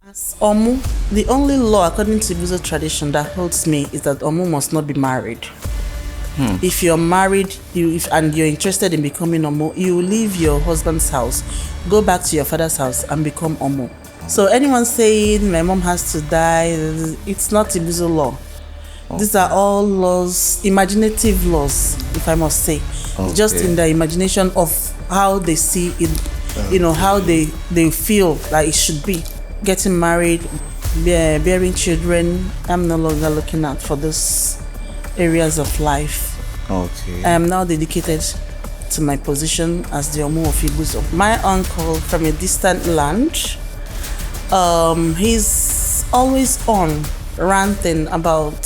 As Omu, the only law according to IBUSA tradition that holds me is that Omu must not be married. If you're married and you're interested in becoming Omu, you leave your husband's house, go back to your father's house and become Omu. So anyone saying my mom has to die, it's not IBUSA law. These are all laws, imaginative laws, if I must say. Just in the imagination of how they see it, how they feel like it should be. Getting married, bearing children, I'm no longer looking out for those areas of life. Okay. I am now dedicated to my position as the OMU of IBUSA. My uncle from a distant land, he's always on ranting about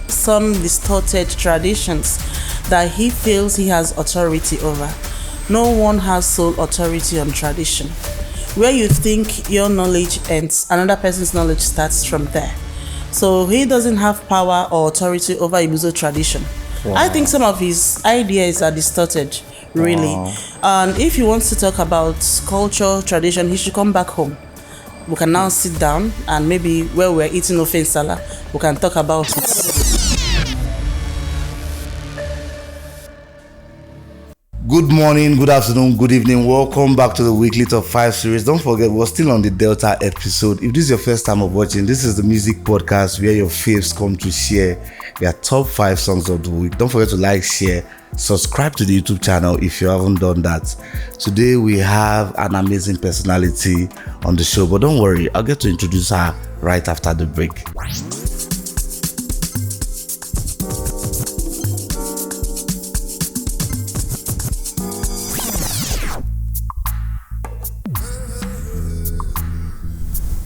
some distorted traditions that he feels he has authority over. No one has sole authority on tradition. Where you think your knowledge ends, another person's knowledge starts from there. So he doesn't have power or authority over IBUSA tradition. Wow. I think some of his ideas are distorted, really. Wow. And if he wants to talk about culture, tradition, he should come back home. We can now sit down and maybe where we're eating ofe nsala, we can talk about it. Good morning, good afternoon, good evening. Welcome back to the weekly top 5 series. Don't forget, we're still on the Delta episode. If this is your first time of watching, this is the music podcast where your faves come to share their top 5 songs of the week. Don't forget to like, share, subscribe to the YouTube channel if you haven't done that. Today we have an amazing personality on the show, but don't worry, I'll get to introduce her right after the break.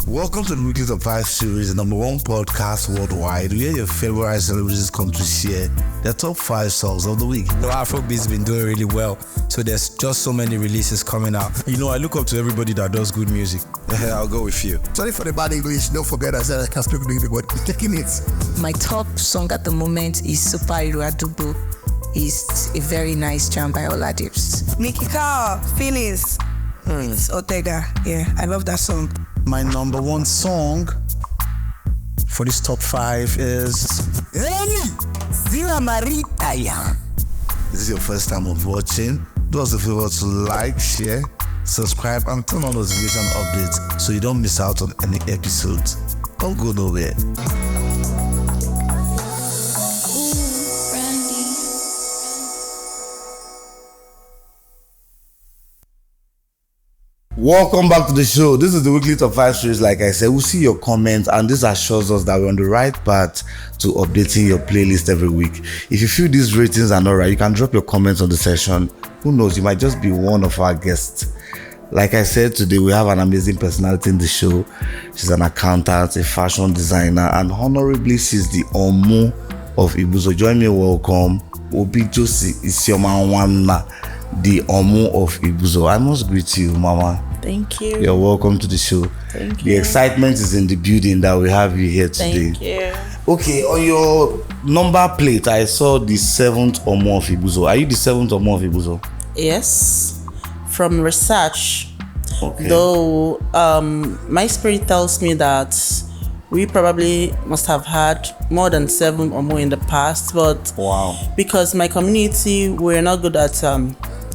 Welcome to the Weekly Top 5 series, the number 1 podcast worldwide where your favorite celebrities come to share their top 5 songs of the week. Afrobeat's been doing really well, so there's just so many releases coming out. I look up to everybody that does good music. I'll go with you. Sorry for the bad English, don't forget I said I can speak English, but taking it. My top song at the moment is Superhero Adubo. It's a very nice jam by Oladips. Nikki Carr, Feelings. It's Ortega. Yeah, I love that song. My number 1 song for this top 5 is Zila Maritaya. This is your first time of watching. Do us a favor to like, share, subscribe, and turn on notification updates so you don't miss out on any episodes. Don't go nowhere. Welcome back to the show. This is the weekly top 5 series. Like I said, we'll see your comments, and this assures us that we're on the right path to updating your playlist every week. If you feel these ratings are not right, you can drop your comments on the session. Who knows, you might just be one of our guests. Like I said, today we have an amazing personality in the show. She's an accountant, a fashion designer, and honorably she's the OMU of IBUSA. Join me, welcome Obi Josie Isioma, the OMU of IBUSA. I must greet you, Mama. Thank you. You're welcome to the show. Thank you. The excitement is in the building that we have you here today. Thank you. Okay, on your number plate, I saw the 7th OMU of IBUSA. Are you the 7th OMU of IBUSA? Yes. From research, Okay. though my spirit tells me that we probably must have had more than 7 or more in the past, but Wow. because my community, we're not good at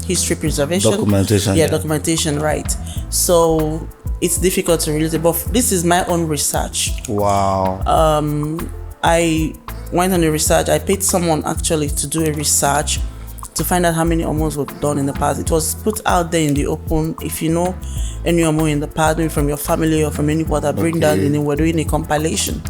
history preservation. Documentation, right. So it's difficult to relate it, but this is my own research. Wow. I went on the research. I paid someone actually to do a research to find out how many OMUs were done in the past. It was put out there in the open. If you know any OMU in the past, maybe from your family or from anybody that bring down, we're doing a compilation.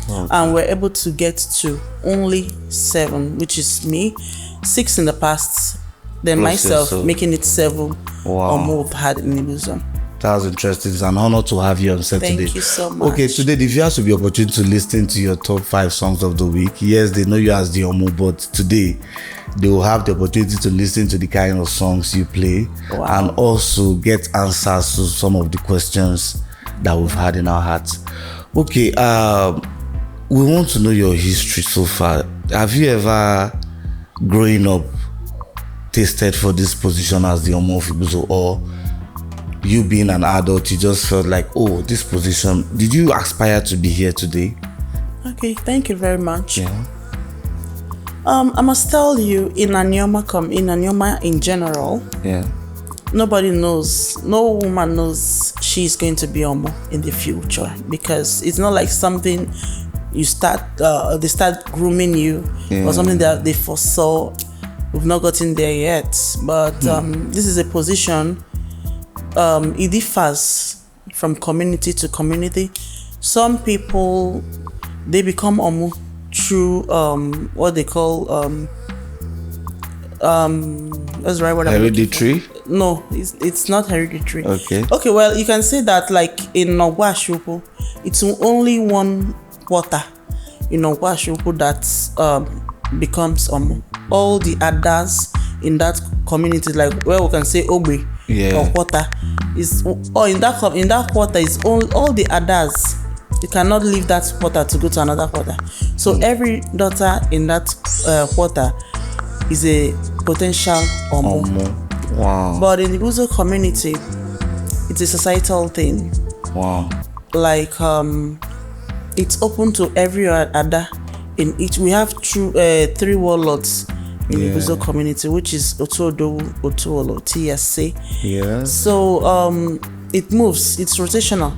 And we're able to get to only 7, which is me, 6 in the past, then myself, making it 7 OMU we've had in IBUSA. That was interesting. It's an honor to have you on set today. Thank you so much. Okay, today the viewers will be opportunity to listen to your top 5 songs of the week. Yes, they know you as the OMU, but today they will have the opportunity to listen to the kind of songs you play. Wow. And also get answers to some of the questions that we've had in our hearts. Okay, we want to know your history so far. Have you ever, growing up, tasted for this position as the OMU of IBUSA, or you being an adult, you just felt like, oh, this position, did you aspire to be here today? Okay, thank you very much. Yeah. I must tell you, in Anyoma in general, Yeah. nobody knows, no woman knows she's going to be Omo in the future, because it's not like something you start, they start grooming you or something that they foresaw. We've not gotten there yet, but this is a position, it differs from community to community. Some people, they become Omo through what they call what's the right word? Hereditary? No, it's not hereditary. Okay. Well, you can say that, like in Nogwashupu, it's only one quarter in Nogwashupu that becomes all the others in that community, like where we can say Ogbe or quarter, is in that quarter is all the others. You cannot leave that quarter to go to another quarter. So every daughter in that quarter is a potential Omo. Wow. But in the Ibusa community, it's a societal thing. Wow. Like it's open to every other in each. We have 3 warlords in the Ibusa community, which is Otuodo, Otuolo, TSC. Yes. So it moves. It's rotational.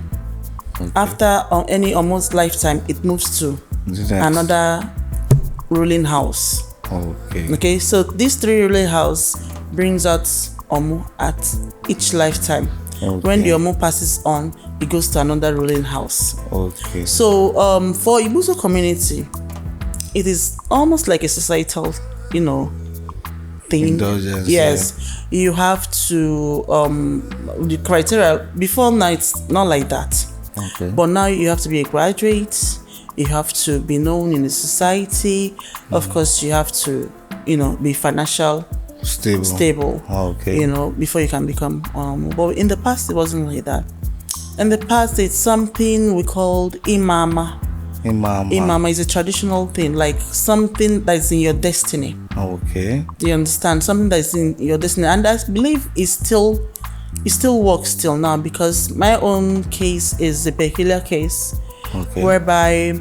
Okay. After any almost lifetime, it moves to another ruling house. Okay. So these 3 ruling house brings out Omo at each lifetime. When the Omo passes on, it goes to another ruling house. Okay. So for Ibusa community, it is almost like a societal, thing. Indulgence, yes. You have to the criteria before now, it's not like that. Okay. But now you have to be a graduate, you have to be known in the society, of course you have to, be financial stable. Okay. Before you can become but in the past it wasn't like that. In the past, it's something we called Imama. Imama is a traditional thing, like something that's in your destiny. Okay. Do you understand? Something that's in your destiny, and I believe it still works till now, because my own case is a peculiar case, whereby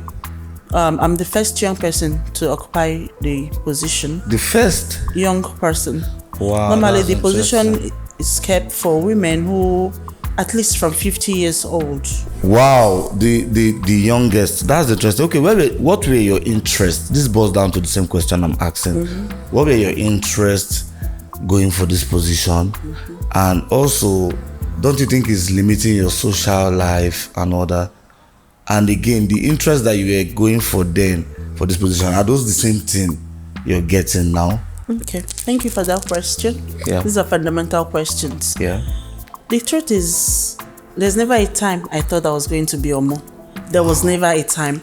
I'm the first young person to occupy the position. The first young person. Wow. Normally, the position is kept for women who at least from 50 years old. Wow, the youngest. That's interesting. Okay, what were your interests? This boils down to the same question I'm asking. What were your interests going for this position? And also, don't you think it's limiting your social life and all that? And again, the interest that you were going for then for this position, are those the same thing you're getting now? Okay, thank you for that question. Yeah. These are fundamental questions. Yeah. The truth is, there's never a time I thought I was going to be Omo. There was never a time.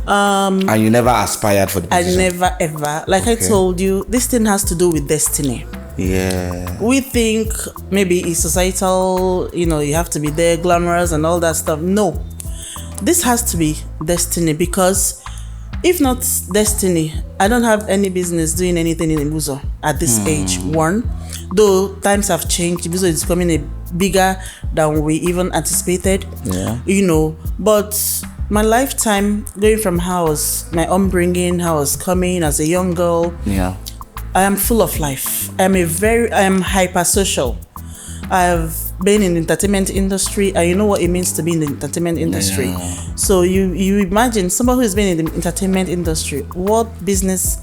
And you never aspired for the position? I never ever. Like I told you, this thing has to do with destiny. Yeah. We think maybe it's societal, you have to be there, glamorous and all that stuff. No. This has to be destiny, because if not destiny, I don't have any business doing anything in Ibusa at this age. One, though times have changed, Ibusa is becoming bigger than we even anticipated. Yeah. But my lifetime, going from how I was, my upbringing, how I was coming as a young girl. Yeah. I am full of life. I am hypersocial. I've been in the entertainment industry, and you know what it means to be in the entertainment industry. Yeah. So you imagine somebody who's been in the entertainment industry, what business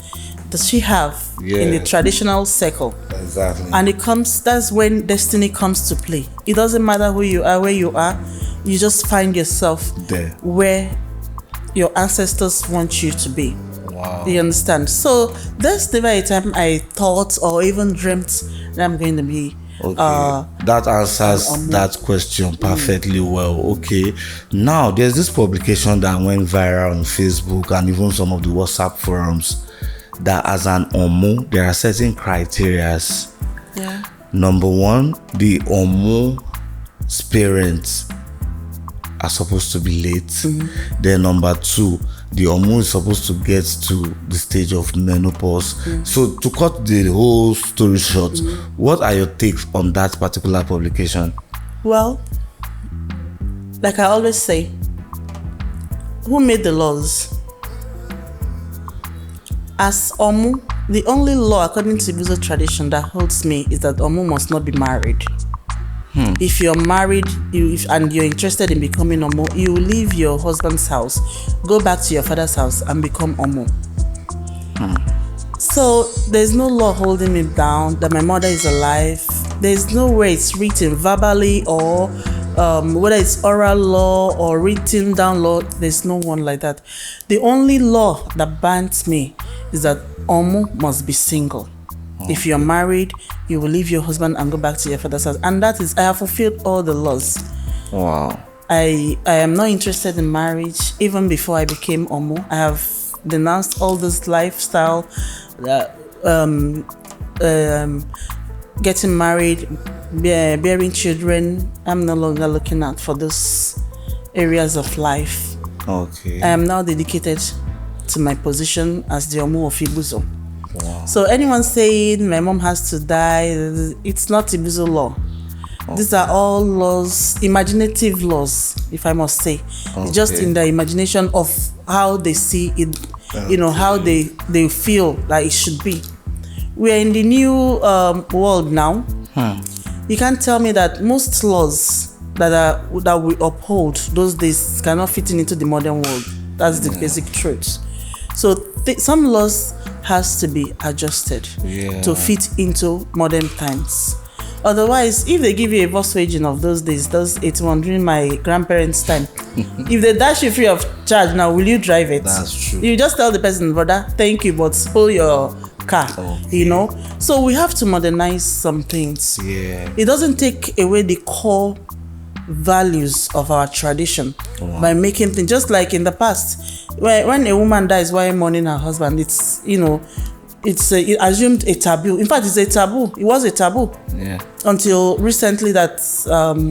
does she have in the traditional circle? Exactly. And that's when destiny comes to play. It doesn't matter who you are, where you are, you just find yourself there where your ancestors want you to be. Wow. You understand? So there's never a time I thought or even dreamt that I'm going to be. Okay, that answers that question perfectly well. Okay, now there's this publication that went viral on Facebook and even some of the WhatsApp forums, that as an Omo, there are certain criterias. Yeah. Number one, the Omo's parents are supposed to be late. Then number two, the Omo is supposed to get to the stage of menopause. So to cut the whole story short, what are your takes on that particular publication? Well, like I always say, who made the laws? As Omu, the only law according to IBUSA tradition that holds me is that Omu must not be married. If you're married and you're interested in becoming Omu, you leave your husband's house, go back to your father's house and become Omu. So there's no law holding me down that my mother is alive. There's no way it's written verbally or whether it's oral law or written down law. There's no one like that. The only law that binds me is that Omu must be single. If you're married, you will leave your husband and go back to your father's house. And that is, I have fulfilled all the laws. Wow. I am not interested in marriage. Even before I became Omu, I have denounced all this lifestyle, getting married, bearing children. I'm no longer looking out for those areas of life. Okay. I am now dedicated to my position as the OMU of IBUSA. Wow. So anyone saying my mom has to die, it's not IBUSA law. Okay. These are all laws, imaginative laws, if I must say. Okay. Just in the imagination of how they see it, you know, how they feel like it should be. We are in the new world now. You can't tell me that most laws that we uphold those days cannot fit into the modern world. That's the basic truth. So some laws has to be adjusted to fit into modern times. Otherwise, if they give you a Volkswagen of those days, those 81 during my grandparents' time, if they dash you free of charge now, will you drive it? That's true. You just tell the person, brother, thank you, but hold your car, you know? So we have to modernize some things. Yeah. It doesn't take away the core values of our tradition by making things, just like in the past, when a woman dies while mourning her husband, it's, you know, it's assumed a taboo. In fact, it's a taboo. It was a taboo. Yeah. Until recently that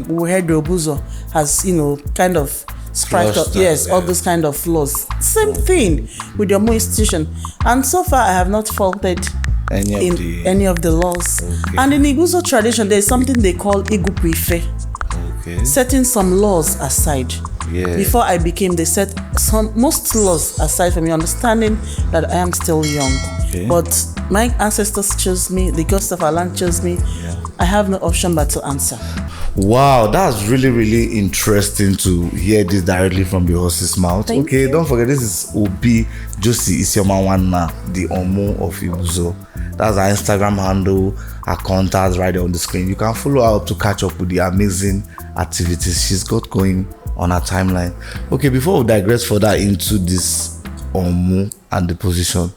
we heard Obuzo has, you know, kind of striped up. Yes, all those kind of laws. Same thing with your institution. And so far, I have not faulted any of the laws. Okay. And in Iguzo tradition, there's something they call Igupuife. Okay. Setting some laws aside. Yeah. Before I became, they set most laws aside from me, understanding that I am still young. Okay. But my ancestors chose me, the ghost of our land chose me. Yeah. I have no option but to answer. Wow, that's really, really interesting to hear this directly from the horse's mouth. Thank you. Don't forget, this is Obi Josie Isioma, the OMU of IBUSA. That's our Instagram handle, our contacts right there on the screen. You can follow her up to catch up with the amazing activities she's got going on her timeline. Okay, before we digress further into this OMU and the position,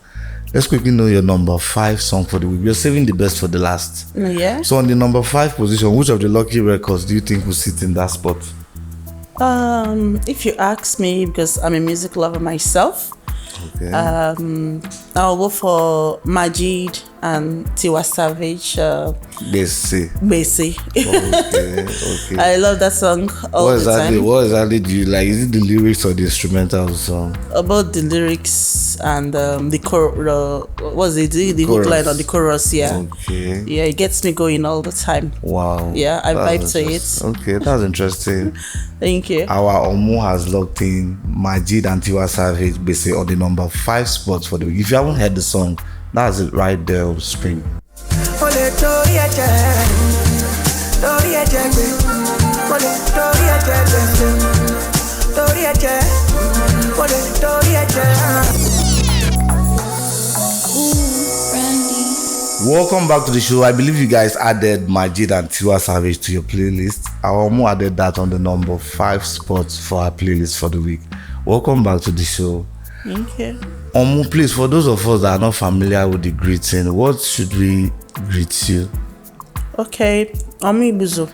let's quickly know your number 5 song for the week. You're saving the best for the last. Yeah. So on the number 5 position, which of the lucky records do you think will sit in that spot? If you ask me, because I'm a music lover myself, okay. I'll go for Majid and Tiwa Savage. Bese. Okay. I love that song all the time. What exactly do you like? Is it the lyrics or the instrumental song? About the lyrics and the hook line or the chorus, yeah. Okay. Yeah, it gets me going all the time. Wow. Yeah, I vibe to it. Okay, that's interesting. Thank you. Our OMU has locked in Majid and Tiwa Savage Bese on the number 5 spot for the week. If you haven't heard the song, that's it right there on the screen. Welcome back to the show. I believe you guys added Majid and Tiwa Savage to your playlist. Our OMU added that on the number 5 spot for our playlist for the week. Welcome back to the show. Thank you. OMU, please, for those of us that are not familiar with the greeting, what should we greet you? Okay, OMU IBUSA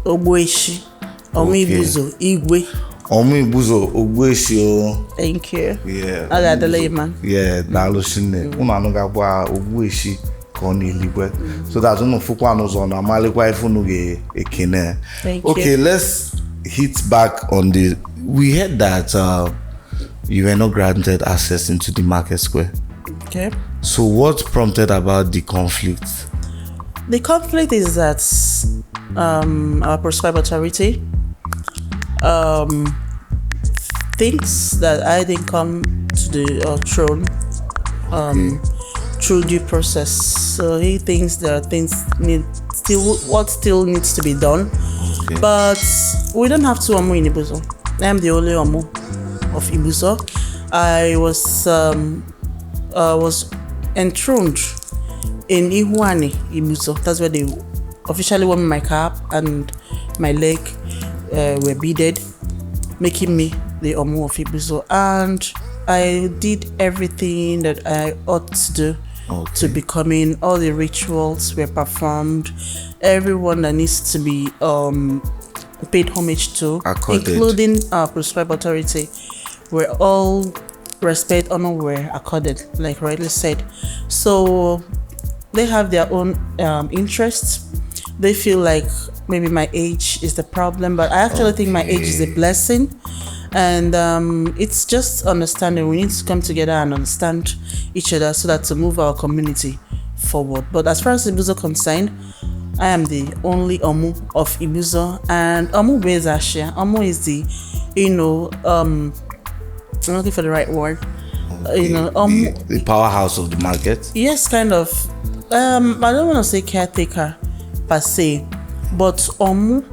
Ogweshi. OMU IBUSA Igwe. OMU IBUSA Ogweshi. Thank you. Yeah. Adelaide. Yeah, Daloshine. Unanugabwa Ogweshi Koniligwe. So that's no Fukwanos on Amalikwa Ifunuge Ekene. Thank you. Okay, let's hit back on the. We heard that you were not granted access into the market square. Okay. So what prompted about the conflict? The conflict is that our prescribed authority, thinks that I didn't come to the throne through due process. So he thinks there are things what still needs to be done. Okay. But we don't have two Omu in Ibuso. I am the only Omu of Ibuso. I was enthroned in Ihuani, Ibuso. That's where they officially wore my cap and my leg were beaded, making me the Omu of Ibuso. And I did everything that I ought to do to becoming. All the rituals were performed. Everyone that needs to be paid homage to, including our prescribed authority, were all respect, honor were accorded, like rightly said. So they have their own interests. They feel like maybe my age is the problem, but I actually think my age is a blessing. And it's just understanding. We need to come together and understand each other so that to move our community forward. But as far as Ibuso concerned, I am the only Omu of Ibuso, and Omu Bezashia. Omu is the, I'm looking for the right word. The powerhouse of the market. Yes, kind of. I don't want to say caretaker per se, but Omu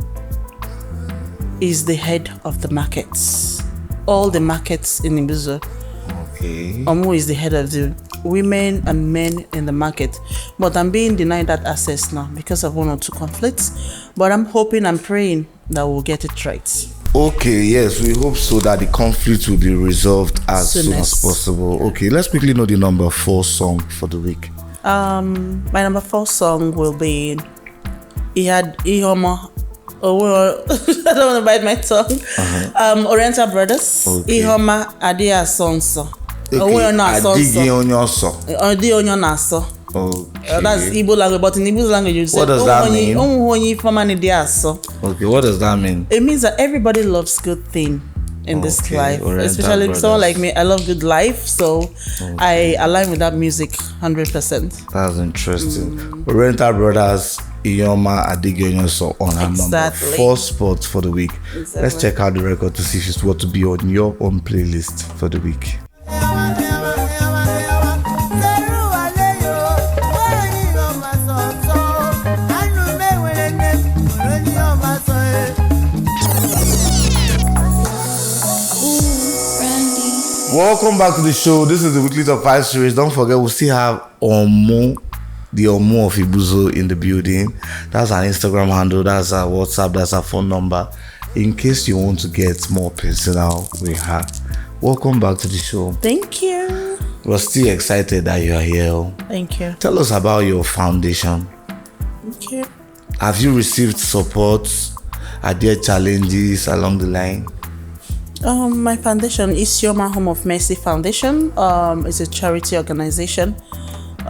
is the head of the markets. All the markets in Ibuso. Okay. Omu is the head of the women and men in the market. But I'm being denied that access now because of one or two conflicts. But I'm hoping and praying that we'll get it right. Okay, yes, we hope so that the conflict will be resolved as soon as possible. Okay, let's quickly know the number 4 song for the week. My number 4 song will be Ihoma. Oh, I don't want to bite my tongue. Oriental Brothers. Okay. Ihoma Adia Sonso. Okay. That's Igbo language, but in Igbo language you say, what does that mean? Okay, what does that mean? It means that everybody loves good thing in this life. Oriental Especially Brothers. someone like me, I love good life, so I align with that music 100%. That's interesting. Oriental Brothers, Iyoma Adigionyoso on her number 4 spot for the week. Exactly. Let's check out the record to see if it's what to be on your own playlist for the week. Welcome back to the show. This is the weekly top 5 series. Don't forget, we still have Omu, the Omu of Ibuso in the building. That's our Instagram handle, that's our WhatsApp, that's our phone number. In case you want to get more personal with her. Welcome back to the show. Thank you. We're still excited that you are here. Thank you. Tell us about your foundation. Thank you. Have you received support? Are there challenges along the line? My foundation is Isioma Home of Mercy Foundation. It's a charity organization.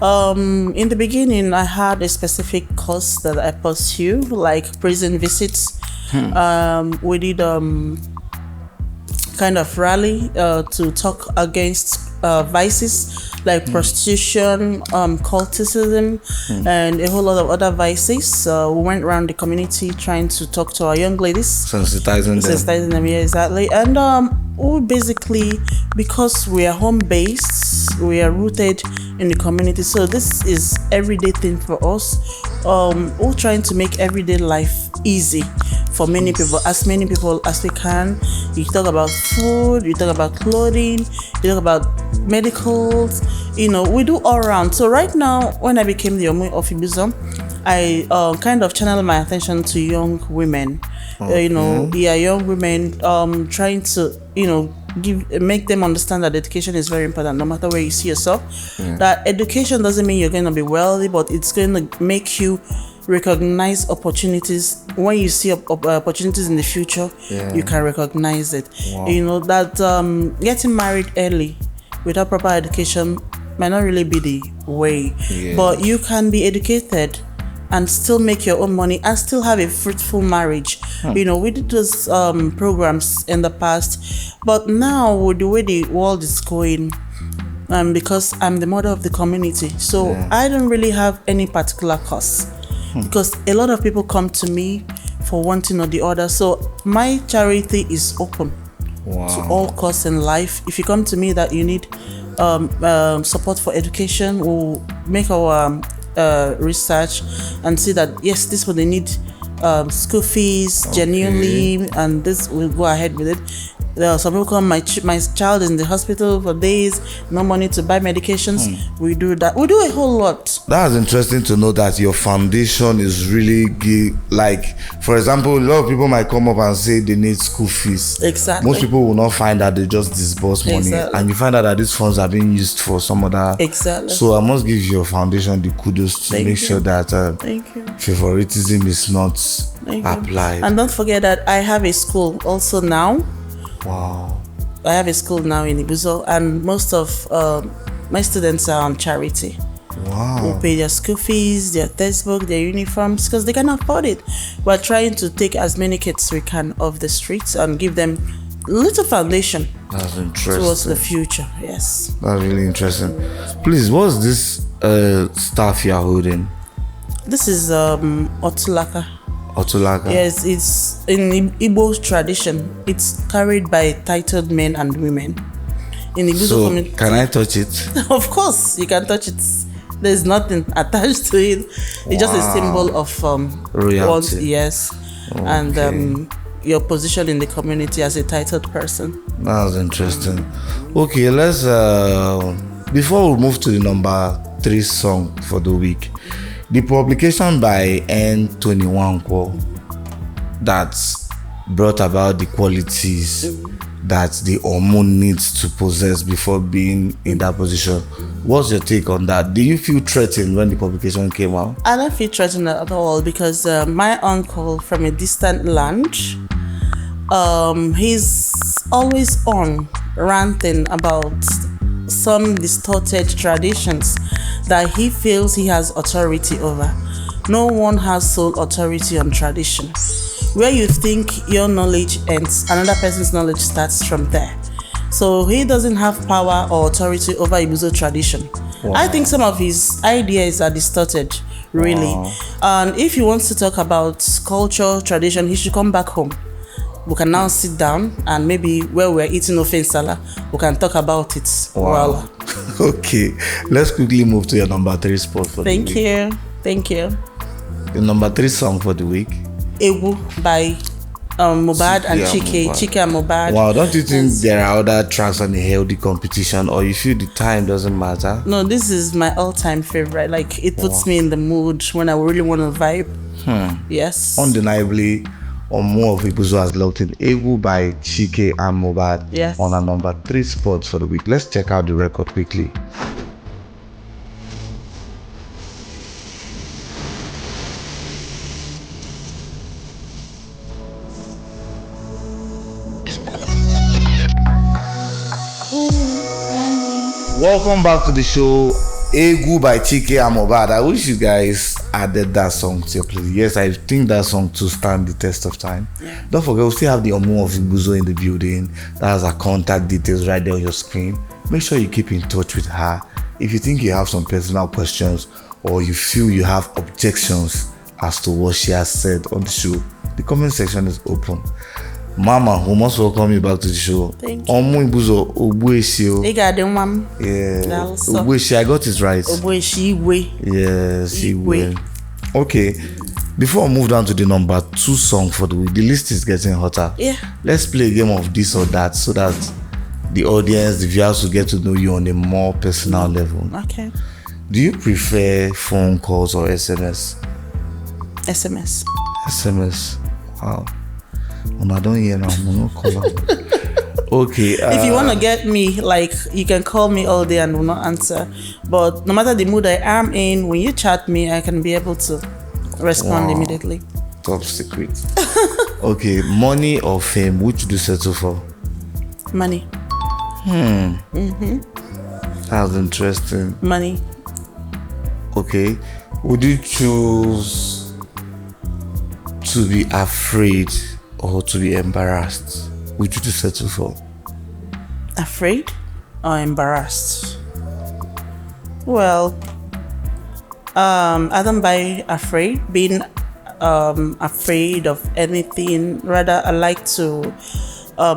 In the beginning, I had a specific cause that I pursue, like prison visits. We did kind of rally to talk against vices like prostitution, cultism, and a whole lot of other vices. We went around the community trying to talk to our young ladies, Sensitizing them. Yeah, exactly. And we basically, because we are home based, we are rooted in the community, so this is everyday thing for us. We're trying to make everyday life easy for many people as we can. You talk about food, you talk about clothing, you talk about medicals, we do all around. So right now, when I became the Omu of Ibuso, I kind of channel my attention to young women. Young women, trying to make them understand that education is very important no matter where you see yourself. That education doesn't mean you're going to be wealthy, but it's going to make you recognize opportunities. When you see opportunities in the future, you can recognize it. Wow. That getting married early without proper education might not really be the way, but you can be educated and still make your own money and still have a fruitful marriage. We did those programs in the past, but now with the way the world is going, because I'm the mother of the community, so I don't really have any particular cause. because a lot of people come to me for one thing or the other. So my charity is open to all costs in life. If you come to me that you need support for education, we'll make our research and see that yes, this will they need school fees genuinely, and this will go ahead with it. There are some people come, my child is in the hospital for days, no money to buy medications. We do that. We do a whole lot. That's interesting to know that your foundation is really like, for example, a lot of people might come up and say they need school fees. Exactly. Most people will not find that they just disburse money, Exactly. and you find out that these funds are being used for some other. Exactly. So I must give your foundation the kudos to Thank make you. sure that Thank you. favoritism is not Thank you. applied. And don't forget that I have a school also now. Wow. I have a school now in IBUSA, and most of my students are on charity. Wow. Who pay their school fees, their textbook, their uniforms, because they can afford it. We're trying to take as many kids we can off the streets and give them little foundation That's interesting. towards the future. Yes. That's really interesting. Please, what's this staff you're holding? This is Otulaka. Otulaka? Yes, it's in Igbo tradition. It's carried by titled men and women. In Igbo So, community. can I touch it? Of course, you can touch it. There's nothing attached to it. It's just a symbol of royalty. Yes, and your position in the community as a titled person. That's interesting. Okay, let's before we move to the number 3 song for the week, the publication by N21 that brought about the qualities that the OMU needs to possess before being in that position. What's your take on that? Do you feel threatened when the publication came out? I don't feel threatened at all because my uncle from a distant land, he's always on ranting about some distorted traditions that he feels he has authority over. No one has sole authority on tradition. Where you think your knowledge ends, another person's knowledge starts from there. So he doesn't have power or authority over IBUSA tradition. Wow. I think some of his ideas are distorted, really. Wow. And if he wants to talk about culture, tradition, he should come back home. We can now sit down and maybe where we're eating ofe nsala, we can talk about it. Wow. Okay, let's quickly move to your number 3 spot for the week. Thank you. The number 3 song for the week. Ewu by Mohbad and Chike. Mohbad. Chike and Mohbad. Wow, don't you think there are other tracks on a healthy competition, or you feel the time doesn't matter? No, this is my all-time favorite. Like, it puts me in the mood when I really want to vibe. Yes. Undeniably, OMU of IBUSA has locked in Ewu by Chike and Mohbad Yes. on a number 3 spot for the week. Let's check out the record quickly. Welcome back to the show. Ewu by Chike and Mohbad. I wish you guys added that song to your playlist. Yes, I think that song to stand the test of time. Yeah. Don't forget, we still have the OMU of IBUSA in the building. That has her contact details right there on your screen. Make sure you keep in touch with her. If you think you have some personal questions or you feel you have objections as to what she has said on the show, the comment section is open. Mama, we must welcome you back to the show. Thank you. OMU IBUSA Ogbueshi. Yeah. Ogbueshi, I got it right. Ogbueshi Igwe. Yes, Igwe. Igwe. Okay, before I move down to the number 2 song for the week, the list is getting hotter. Yeah. Let's play a game of this or that so that the audience, the viewers will get to know you on a more personal level. Okay. Do you prefer phone calls or SMS? SMS. SMS. Wow. When I don't hear now, I'm not calling. Okay. If you want to get me, like, you can call me all day and will not answer. But no matter the mood I am in, when you chat me, I can be able to respond immediately. Top secret. Okay, money or fame, which do you settle for? Money. That's interesting. Money. Okay, would you choose to be afraid or to be embarrassed? Which would you settle for? Afraid or embarrassed? Well, I don't buy afraid, being afraid of anything. Rather, I like to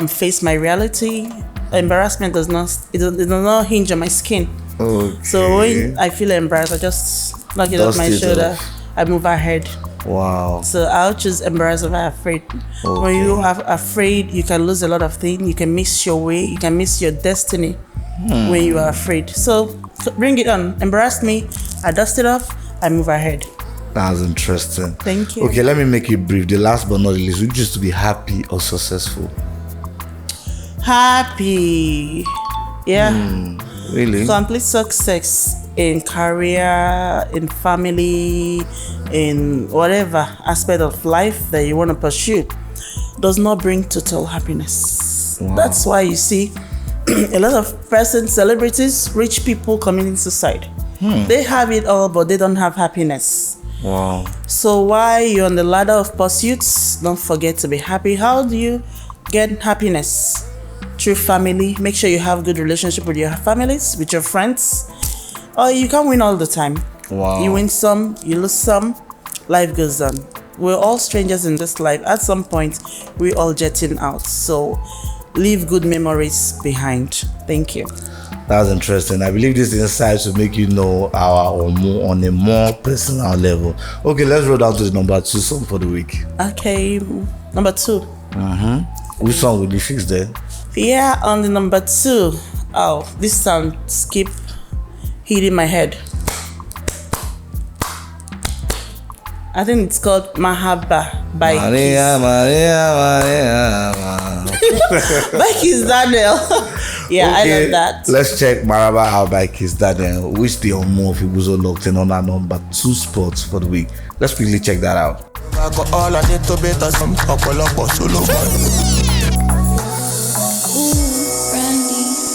face my reality. Embarrassment does not hinge on my skin. Okay. So when I feel embarrassed, I just knock it off my shoulder. I move ahead. Wow. So I'll choose embarrassed over afraid. Okay. When you are afraid, you can lose a lot of things. You can miss your way. You can miss your destiny when you are afraid. So bring it on. Embarrass me. I dust it off. I move ahead. That's interesting. Thank you. Okay, let me make it brief. The last but not the least, we choose to be happy or successful. Happy. Yeah. Really? Complete success in career, in family, in whatever aspect of life that you want to pursue does not bring total happiness. Wow. That's why you see a lot of persons, celebrities, rich people committing suicide. They have it all, but they don't have happiness. Wow. So while you're on the ladder of pursuits, don't forget to be happy. How do you get happiness? Through family. Make sure you have good relationship with your families, with your friends. Or you can't win all the time. Wow. You win some, you lose some, life goes on. We're all strangers in this life. At some point, we're all jetting out. So leave good memories behind. Thank you. That's interesting. I believe this insight will make you know our OMU on a more personal level. Okay, let's roll down to the number 2 song for the week. Okay, number 2. Which song will you fix there? Yeah, on the number 2. Oh, this sound keep hitting my head. I think it's called Mahaba by Maria, Maria. by Kiss Daniel. Yeah, Okay, I love that. Let's check Maraba out by Kiss Daniel, which the OMU of IBUSA locked in on our number 2 spot for the week. Let's quickly check that out.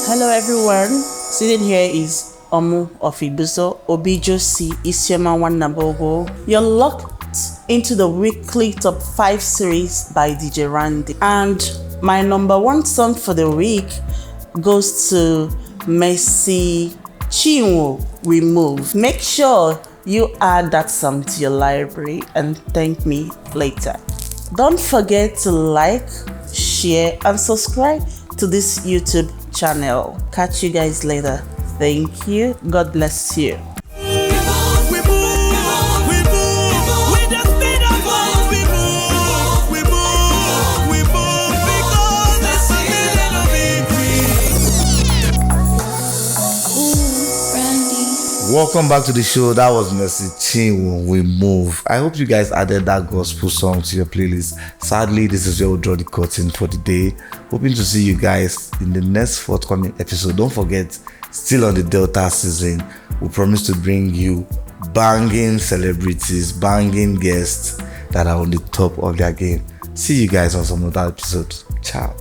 Hello everyone. Sitting here is OMU of IBUSA, Obijosi Isioma Wanabogo. You're locked into the weekly top 5 series by DJ Randy. And my number 1 song for the week goes to Mercy Chinwo, Remove. Make sure you add that song to your library and thank me later. Don't forget to like, share, and subscribe to this YouTube channel. Catch you guys later. Thank you. God bless you. Welcome back to the show. That was Mercy Chinwo, We Move. I hope you guys added that gospel song to your playlist. Sadly, this is where we'll draw the curtain for the day. Hoping to see you guys in the next forthcoming episode. Don't forget, still on the Delta season, we promise to bring you banging celebrities, banging guests that are on the top of their game. See you guys on some other episode. Ciao.